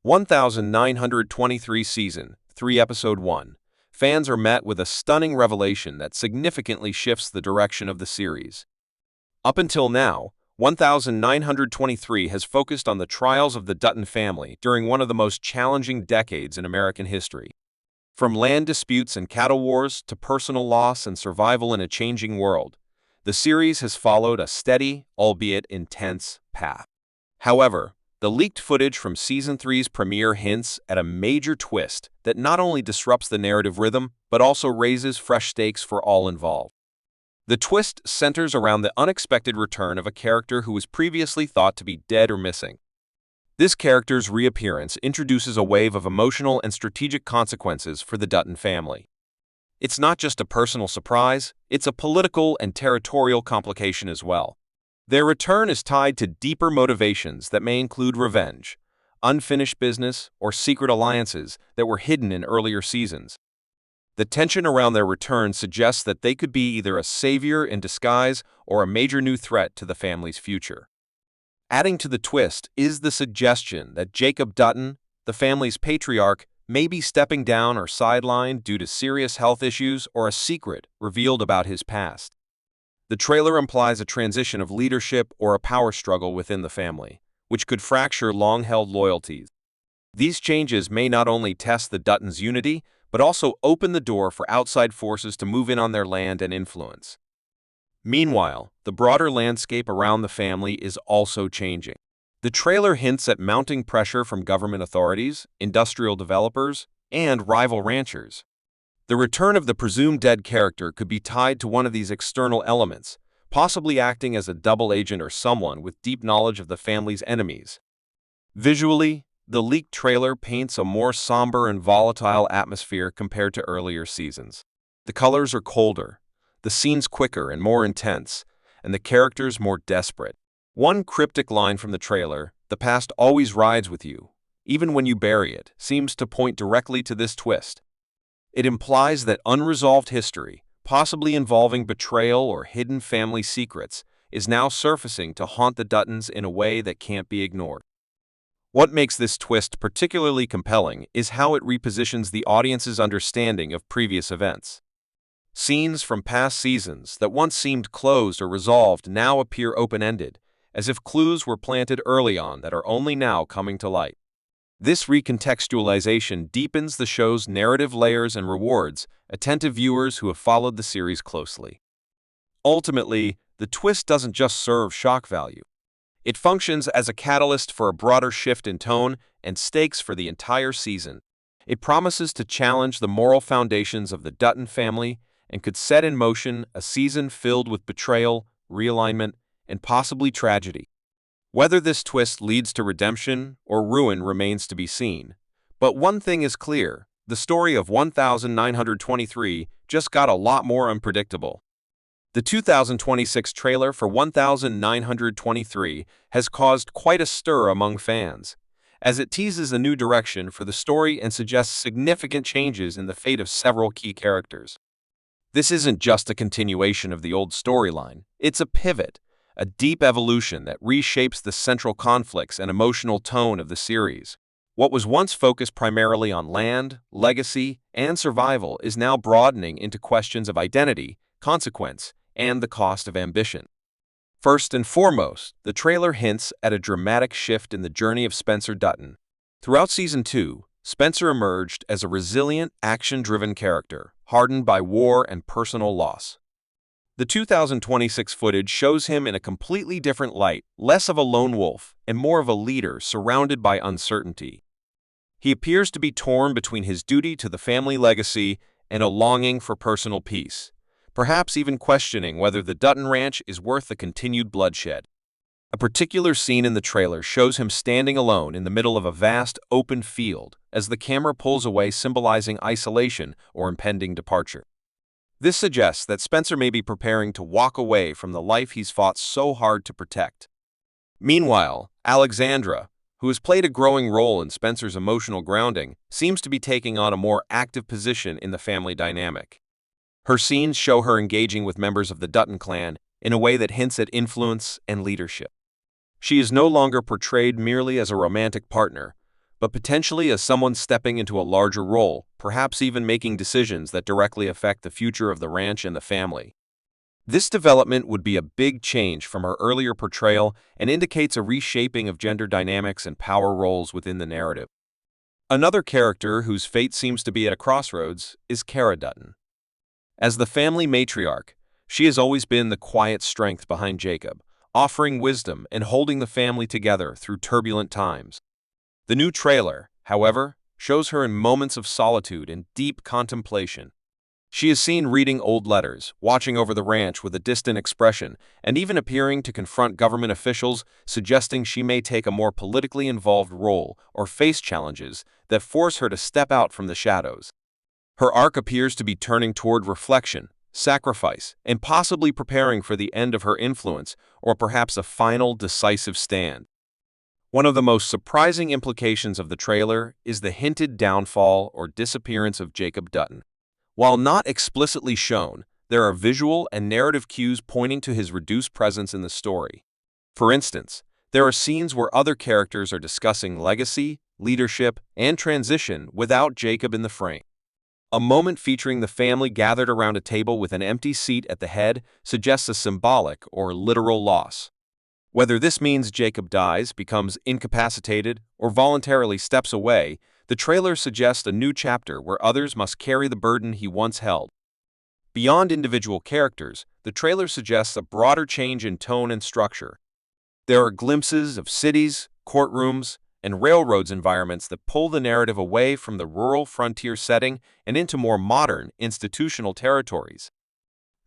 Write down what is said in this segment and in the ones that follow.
1923 Season 3 Episode 1. Fans are met with a stunning revelation that significantly shifts the direction of the series. Up until now, 1923 has focused on the trials of the Dutton family during one of the most challenging decades in American history. From land disputes and cattle wars to personal loss and survival in a changing world, the series has followed a steady, albeit intense, path. However, the leaked footage from Season 3's premiere hints at a major twist that not only disrupts the narrative rhythm, but also raises fresh stakes for all involved. The twist centers around the unexpected return of a character who was previously thought to be dead or missing. This character's reappearance introduces a wave of emotional and strategic consequences for the Dutton family. It's not just a personal surprise, it's a political and territorial complication as well. Their return is tied to deeper motivations that may include revenge, unfinished business, or secret alliances that were hidden in earlier seasons. The tension around their return suggests that they could be either a savior in disguise or a major new threat to the family's future. Adding to the twist is the suggestion that Jacob Dutton, the family's patriarch, may be stepping down or sidelined due to serious health issues or a secret revealed about his past. The trailer implies a transition of leadership or a power struggle within the family, which could fracture long-held loyalties. These changes may not only test the Duttons' unity, but also open the door for outside forces to move in on their land and influence. Meanwhile, the broader landscape around the family is also changing. The trailer hints at mounting pressure from government authorities, industrial developers, and rival ranchers. The return of the presumed dead character could be tied to one of these external elements, possibly acting as a double agent or someone with deep knowledge of the family's enemies. Visually, the leaked trailer paints a more somber and volatile atmosphere compared to earlier seasons. The colors are colder, the scenes quicker and more intense, and the characters more desperate. One cryptic line from the trailer, "The past always rides with you, even when you bury it," seems to point directly to this twist. It implies that unresolved history, possibly involving betrayal or hidden family secrets, is now surfacing to haunt the Duttons in a way that can't be ignored. What makes this twist particularly compelling is how it repositions the audience's understanding of previous events. Scenes from past seasons that once seemed closed or resolved now appear open-ended, as if clues were planted early on that are only now coming to light. This recontextualization deepens the show's narrative layers and rewards attentive viewers who have followed the series closely. Ultimately, the twist doesn't just serve shock value. It functions as a catalyst for a broader shift in tone and stakes for the entire season. It promises to challenge the moral foundations of the Dutton family and could set in motion a season filled with betrayal, realignment, and possibly tragedy. Whether this twist leads to redemption or ruin remains to be seen. But one thing is clear, the story of 1923 just got a lot more unpredictable. The 2026 trailer for 1923 has caused quite a stir among fans, as it teases a new direction for the story and suggests significant changes in the fate of several key characters. This isn't just a continuation of the old storyline, it's a pivot, a deep evolution that reshapes the central conflicts and emotional tone of the series. What was once focused primarily on land, legacy, and survival is now broadening into questions of identity, consequence, and the cost of ambition. First and foremost, the trailer hints at a dramatic shift in the journey of Spencer Dutton. Throughout Season 2, Spencer emerged as a resilient, action-driven character, hardened by war and personal loss. The 2026 footage shows him in a completely different light, less of a lone wolf and more of a leader surrounded by uncertainty. He appears to be torn between his duty to the family legacy and a longing for personal peace, perhaps even questioning whether the Dutton Ranch is worth the continued bloodshed. A particular scene in the trailer shows him standing alone in the middle of a vast, open field as the camera pulls away, symbolizing isolation or impending departure. This suggests that Spencer may be preparing to walk away from the life he's fought so hard to protect. Meanwhile, Alexandra, who has played a growing role in Spencer's emotional grounding, seems to be taking on a more active position in the family dynamic. Her scenes show her engaging with members of the Dutton clan in a way that hints at influence and leadership. She is no longer portrayed merely as a romantic partner, but potentially as someone stepping into a larger role, perhaps even making decisions that directly affect the future of the ranch and the family. This development would be a big change from her earlier portrayal and indicates a reshaping of gender dynamics and power roles within the narrative. Another character whose fate seems to be at a crossroads is Cara Dutton. As the family matriarch, she has always been the quiet strength behind Jacob, offering wisdom and holding the family together through turbulent times. The new trailer, however, shows her in moments of solitude and deep contemplation. She is seen reading old letters, watching over the ranch with a distant expression, and even appearing to confront government officials, suggesting she may take a more politically involved role or face challenges that force her to step out from the shadows. Her arc appears to be turning toward reflection, sacrifice, and possibly preparing for the end of her influence or perhaps a final decisive stand. One of the most surprising implications of the trailer is the hinted downfall or disappearance of Jacob Dutton. While not explicitly shown, there are visual and narrative cues pointing to his reduced presence in the story. For instance, there are scenes where other characters are discussing legacy, leadership, and transition without Jacob in the frame. A moment featuring the family gathered around a table with an empty seat at the head suggests a symbolic or literal loss. Whether this means Jacob dies, becomes incapacitated, or voluntarily steps away, the trailer suggests a new chapter where others must carry the burden he once held. Beyond individual characters, the trailer suggests a broader change in tone and structure. There are glimpses of cities, courtrooms, and railroads environments that pull the narrative away from the rural frontier setting and into more modern, institutional territories.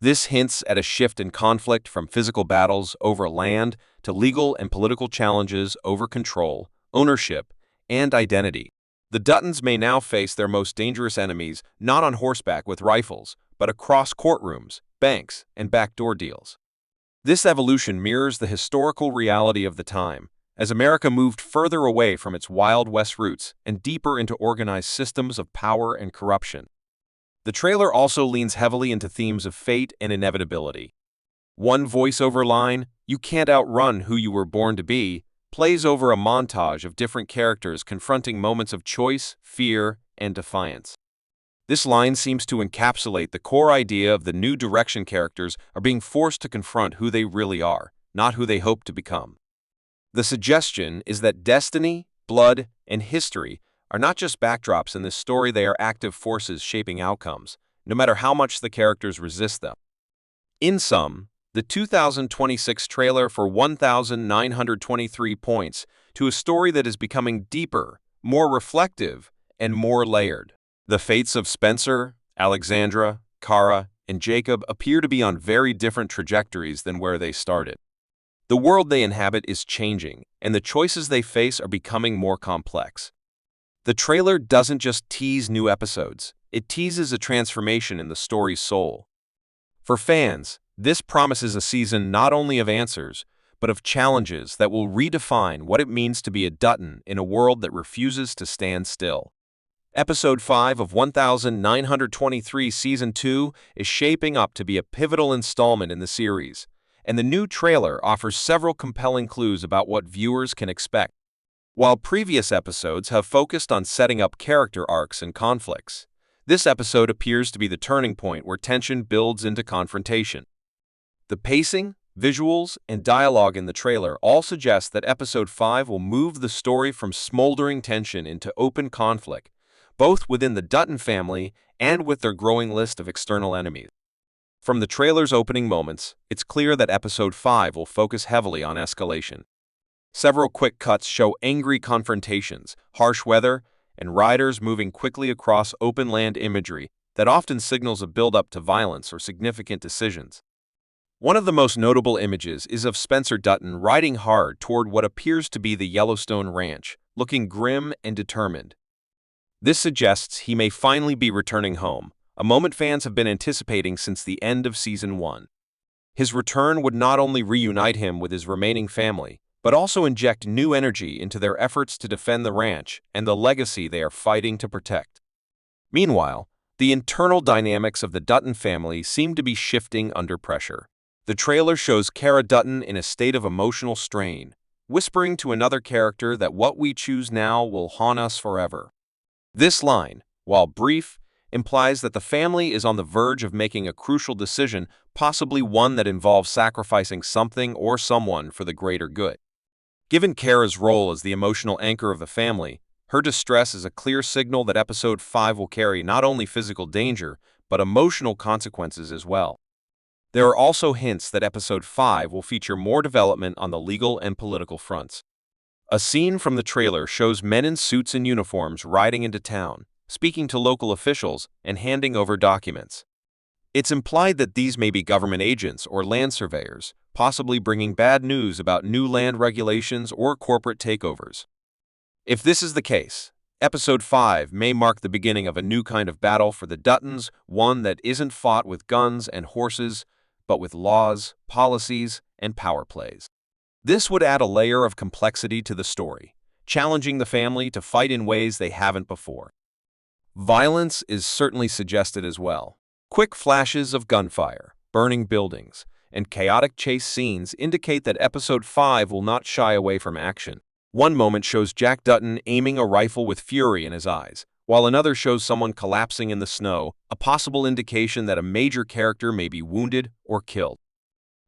This hints at a shift in conflict from physical battles over land to legal and political challenges over control, ownership, and identity. The Duttons may now face their most dangerous enemies not on horseback with rifles, but across courtrooms, banks, and backdoor deals. This evolution mirrors the historical reality of the time, as America moved further away from its Wild West roots and deeper into organized systems of power and corruption. The trailer also leans heavily into themes of fate and inevitability. One voiceover line, "You can't outrun who you were born to be," plays over a montage of different characters confronting moments of choice, fear, and defiance. This line seems to encapsulate the core idea of the new direction characters are being forced to confront who they really are, not who they hope to become. The suggestion is that destiny, blood, and history are not just backdrops in this story, they are active forces shaping outcomes, no matter how much the characters resist them. In sum, the 2026 trailer for 1,923 points to a story that is becoming deeper, more reflective, and more layered. The fates of Spencer, Alexandra, Cara, and Jacob appear to be on very different trajectories than where they started. The world they inhabit is changing, and the choices they face are becoming more complex. The trailer doesn't just tease new episodes, it teases a transformation in the story's soul. For fans, this promises a season not only of answers, but of challenges that will redefine what it means to be a Dutton in a world that refuses to stand still. Episode 5 of 1923 Season 2 is shaping up to be a pivotal installment in the series, and the new trailer offers several compelling clues about what viewers can expect. While previous episodes have focused on setting up character arcs and conflicts, this episode appears to be the turning point where tension builds into confrontation. The pacing, visuals, and dialogue in the trailer all suggest that Episode 5 will move the story from smoldering tension into open conflict, both within the Dutton family and with their growing list of external enemies. From the trailer's opening moments, it's clear that Episode 5 will focus heavily on escalation. Several quick cuts show angry confrontations, harsh weather, and riders moving quickly across open land imagery that often signals a build-up to violence or significant decisions. One of the most notable images is of Spencer Dutton riding hard toward what appears to be the Yellowstone Ranch, looking grim and determined. This suggests he may finally be returning home, a moment fans have been anticipating since the end of Season 1. His return would not only reunite him with his remaining family, but also inject new energy into their efforts to defend the ranch and the legacy they are fighting to protect. Meanwhile, the internal dynamics of the Dutton family seem to be shifting under pressure. The trailer shows Cara Dutton in a state of emotional strain, whispering to another character that what we choose now will haunt us forever. This line, while brief, implies that the family is on the verge of making a crucial decision, possibly one that involves sacrificing something or someone for the greater good. Given Kara's role as the emotional anchor of the family, her distress is a clear signal that Episode 5 will carry not only physical danger, but emotional consequences as well. There are also hints that Episode 5 will feature more development on the legal and political fronts. A scene from the trailer shows men in suits and uniforms riding into town, speaking to local officials and handing over documents. It's implied that these may be government agents or land surveyors, possibly bringing bad news about new land regulations or corporate takeovers. If this is the case, Episode 5 may mark the beginning of a new kind of battle for the Duttons, one that isn't fought with guns and horses, but with laws, policies, and power plays. This would add a layer of complexity to the story, challenging the family to fight in ways they haven't before. Violence is certainly suggested as well. Quick flashes of gunfire, burning buildings, and chaotic chase scenes indicate that Episode 5 will not shy away from action. One moment shows Jack Dutton aiming a rifle with fury in his eyes, while another shows someone collapsing in the snow, a possible indication that a major character may be wounded or killed.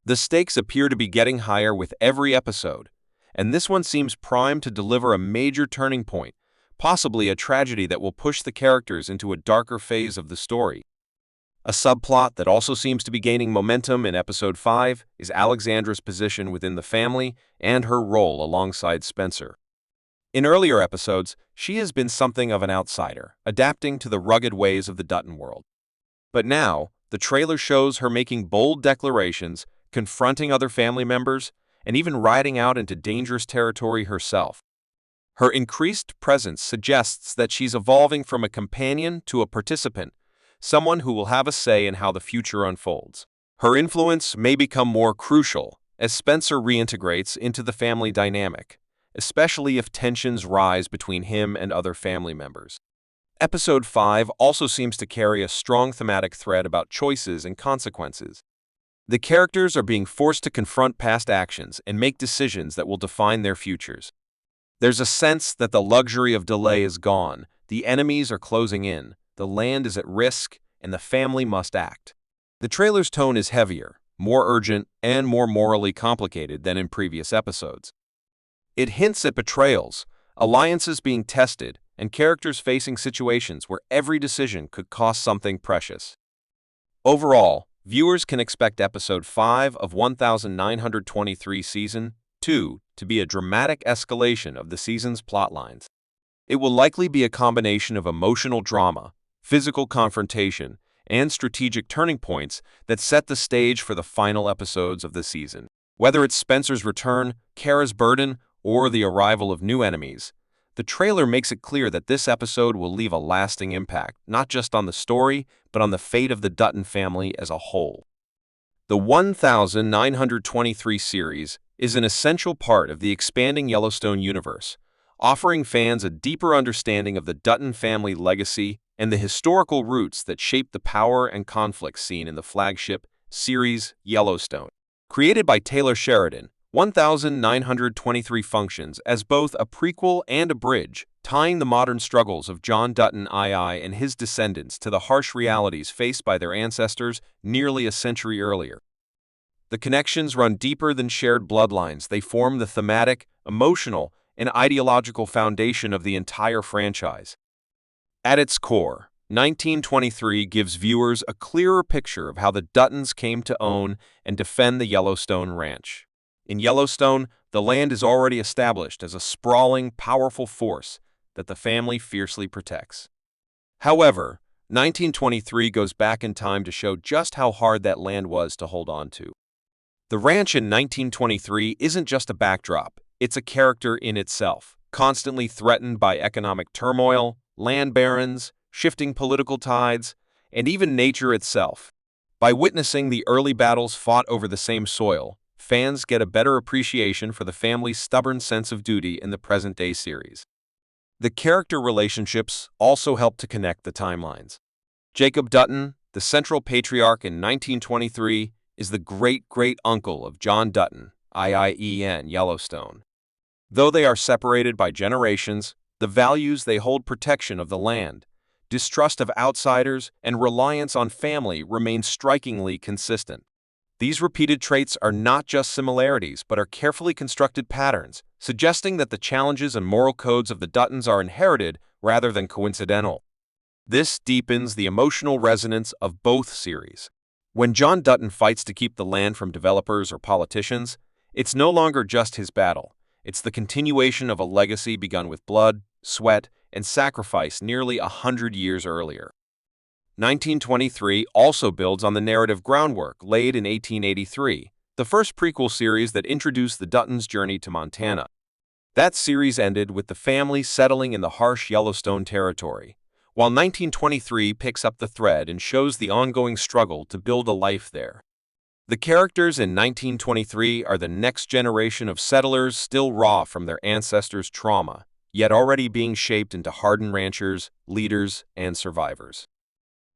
The stakes appear to be getting higher with every episode, and this one seems primed to deliver a major turning point, possibly a tragedy that will push the characters into a darker phase of the story. A subplot that also seems to be gaining momentum in Episode 5 is Alexandra's position within the family and her role alongside Spencer. In earlier episodes, she has been something of an outsider, adapting to the rugged ways of the Dutton world. But now, the trailer shows her making bold declarations, confronting other family members, and even riding out into dangerous territory herself. Her increased presence suggests that she's evolving from a companion to a participant, someone who will have a say in how the future unfolds. Her influence may become more crucial as Spencer reintegrates into the family dynamic, especially if tensions rise between him and other family members. Episode 5 also seems to carry a strong thematic thread about choices and consequences. The characters are being forced to confront past actions and make decisions that will define their futures. There's a sense that the luxury of delay is gone, the enemies are closing in, the land is at risk, and the family must act. The trailer's tone is heavier, more urgent, and more morally complicated than in previous episodes. It hints at betrayals, alliances being tested, and characters facing situations where every decision could cost something precious. Overall, viewers can expect Episode 5 of 1923 Season 2 to be a dramatic escalation of the season's plotlines. It will likely be a combination of emotional drama, physical confrontation, and strategic turning points that set the stage for the final episodes of the season. Whether it's Spencer's return, Kara's burden, or the arrival of new enemies, the trailer makes it clear that this episode will leave a lasting impact, not just on the story, but on the fate of the Dutton family as a whole. The 1923 series is an essential part of the expanding Yellowstone universe, offering fans a deeper understanding of the Dutton family legacy and the historical roots that shape the power and conflict seen in the flagship series Yellowstone. Created by Taylor Sheridan, 1923 functions as both a prequel and a bridge, tying the modern struggles of John Dutton II and his descendants to the harsh realities faced by their ancestors nearly a century earlier. The connections run deeper than shared bloodlines. They form the thematic, emotional, and ideological foundation of the entire franchise. At its core, 1923 gives viewers a clearer picture of how the Duttons came to own and defend the Yellowstone Ranch. In Yellowstone, the land is already established as a sprawling, powerful force that the family fiercely protects. However, 1923 goes back in time to show just how hard that land was to hold on to. The ranch in 1923 isn't just a backdrop, it's a character in itself, constantly threatened by economic turmoil, land barons, shifting political tides, and even nature itself. By witnessing the early battles fought over the same soil, fans get a better appreciation for the family's stubborn sense of duty in the present-day series. The character relationships also help to connect the timelines. Jacob Dutton, the central patriarch in 1923, is the great-great-uncle of John Dutton, IIEN Yellowstone. Though they are separated by generations, the values they hold, protection of the land, distrust of outsiders, and reliance on family remain strikingly consistent. These repeated traits are not just similarities but are carefully constructed patterns, suggesting that the challenges and moral codes of the Duttons are inherited rather than coincidental. This deepens the emotional resonance of both series. When John Dutton fights to keep the land from developers or politicians, it's no longer just his battle. It's the continuation of a legacy begun with blood, sweat, and sacrifice nearly 100 years earlier. 1923 also builds on the narrative groundwork laid in 1883, the first prequel series that introduced the Duttons' journey to Montana. That series ended with the family settling in the harsh Yellowstone territory, while 1923 picks up the thread and shows the ongoing struggle to build a life there. The characters in 1923 are the next generation of settlers still raw from their ancestors' trauma, yet already being shaped into hardened ranchers, leaders, and survivors.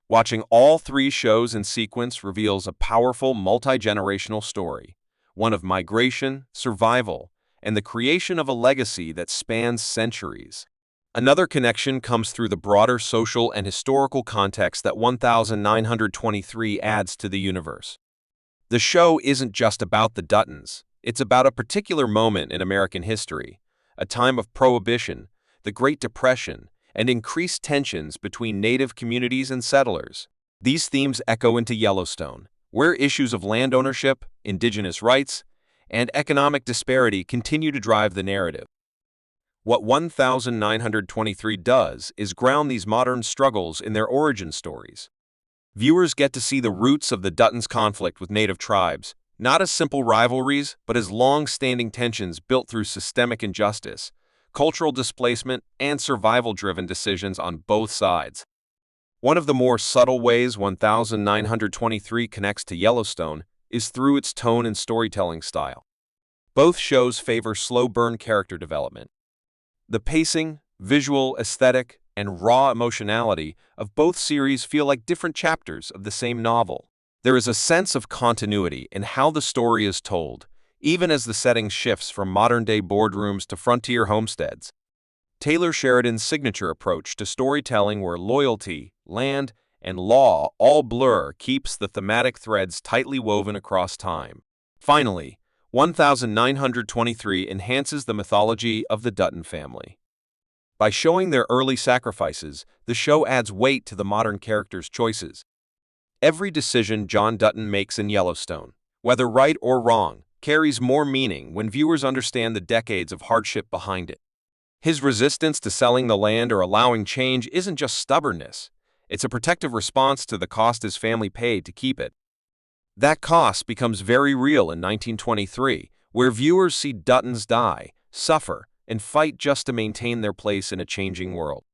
Watching all three shows in sequence reveals a powerful multi-generational story, one of migration, survival, and the creation of a legacy that spans centuries. Another connection comes through the broader social and historical context that 1923 adds to the universe. The show isn't just about the Duttons, it's about a particular moment in American history, a time of Prohibition, the Great Depression, and increased tensions between native communities and settlers. These themes echo into Yellowstone, where issues of land ownership, indigenous rights, and economic disparity continue to drive the narrative. What 1923 does is ground these modern struggles in their origin stories. Viewers get to see the roots of the Duttons' conflict with native tribes, not as simple rivalries, but as long-standing tensions built through systemic injustice, cultural displacement, and survival-driven decisions on both sides. One of the more subtle ways 1923 connects to Yellowstone is through its tone and storytelling style. Both shows favor slow-burn character development. The pacing, visual, aesthetic, and raw emotionality of both series feel like different chapters of the same novel. There is a sense of continuity in how the story is told, even as the setting shifts from modern-day boardrooms to frontier homesteads. Taylor Sheridan's signature approach to storytelling, where loyalty, land, and law all blur, keeps the thematic threads tightly woven across time. Finally, 1923 enhances the mythology of the Dutton family. By showing their early sacrifices, the show adds weight to the modern characters' choices. Every decision John Dutton makes in Yellowstone, whether right or wrong, carries more meaning when viewers understand the decades of hardship behind it. His resistance to selling the land or allowing change isn't just stubbornness, it's a protective response to the cost his family paid to keep it. That cost becomes very real in 1923, where viewers see Duttons die, suffer, and fight just to maintain their place in a changing world.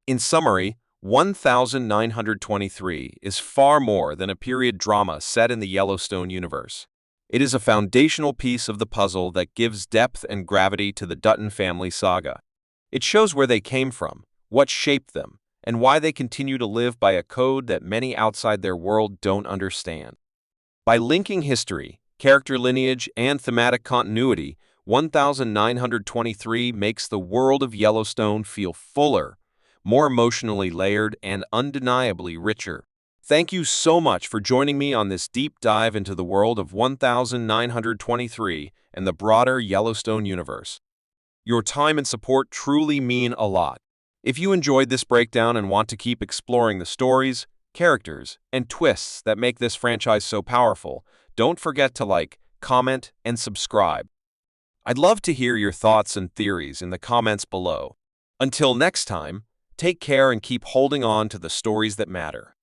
In summary, 1923 is far more than a period drama set in the Yellowstone universe. It is a foundational piece of the puzzle that gives depth and gravity to the Dutton family saga. It shows where they came from, what shaped them, and why they continue to live by a code that many outside their world don't understand. By linking history, character lineage, and thematic continuity, 1923 makes the world of Yellowstone feel fuller, more emotionally layered, and undeniably richer. Thank you so much for joining me on this deep dive into the world of 1923 and the broader Yellowstone universe. Your time and support truly mean a lot. If you enjoyed this breakdown and want to keep exploring the stories, characters, and twists that make this franchise so powerful, don't forget to like, comment, and subscribe. I'd love to hear your thoughts and theories in the comments below. Until next time, take care and keep holding on to the stories that matter.